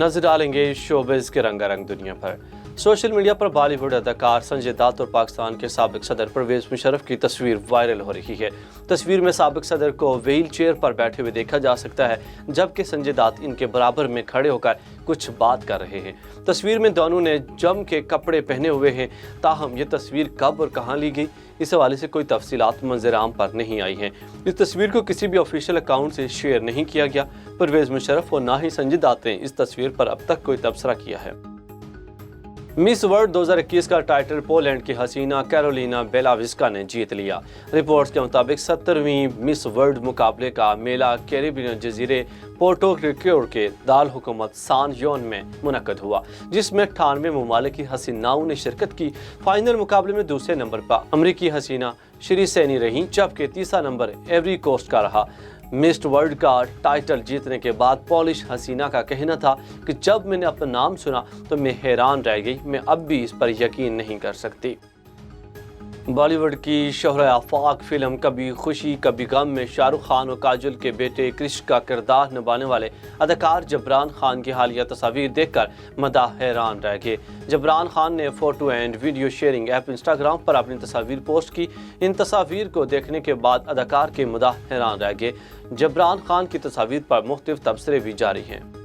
नजर डालेंगे शोबिज के रंगारंग दुनिया पर। सोशल मीडिया पर बॉलीवुड अदाकार संजय दत्त और पाकिस्तान के साबिक सदर परवेज मुशर्रफ की तस्वीर वायरल हो रही है। तस्वीर में साबिक सदर को व्हील चेयर पर बैठे हुए देखा जा सकता है, जबकि संजय दत्त इनके बराबर में खड़े होकर कुछ बात कर रहे हैं। तस्वीर में दोनों ने जम के कपड़े पहने हुए हैं, ताहम ये तस्वीर कब और कहां ली गई, इस हवाले से कोई तफसीलात मंजर आम पर नहीं आई हैं। इस तस्वीर को किसी भी ऑफिशियल अकाउंट से शेयर नहीं किया गया। परवेज मुशर्रफ और ना ही संजय दत्त ने इस तस्वीर पर अब तक कोई तबसरा किया है। मिस वर्ल्ड 2021 का टाइटल पोलैंड की हसीना कैरोलिना बेलाविस्का ने जीत लिया। रिपोर्ट्स के मुताबिक 70वीं मिस वर्ल्ड मुकाबले का मेला कैरिबियन जजीरे पोर्टो रिको के दाल हुकूमत सान योन में मुनक्कद हुआ, जिसमें 98 ममालिक की हसीनाओं ने शिरकत की। फाइनल मुकाबले में दूसरे नंबर पर अमरीकी हसीना श्री सैनी रही, जबकि तीसरा नंबर एवरी कोस्ट का रहा। मिस वर्ल्ड का टाइटल जीतने के बाद पॉलिश हसीना का कहना था कि जब मैंने अपना नाम सुना तो मैं हैरान रह गई, मैं अब भी इस पर यकीन नहीं कर सकती। बॉलीवुड की शोहरत आफाक फिल्म कभी खुशी कभी गम में शाहरुख खान और काजोल के बेटे क्रिश का किरदार निभाने वाले अदाकार जबरान खान की हालिया तस्वीर देखकर मदाह हैरान रह गए। जबरान खान ने photo and video sharing app Instagram पर अपनी तस्वीर पोस्ट की। इन तस्वीर को देखने के बाद अदाकार के मदाह हैरान रह गए। जबरान खान की तस्वीर पर मुख्तलिफ तबसरे भी जारी हैं।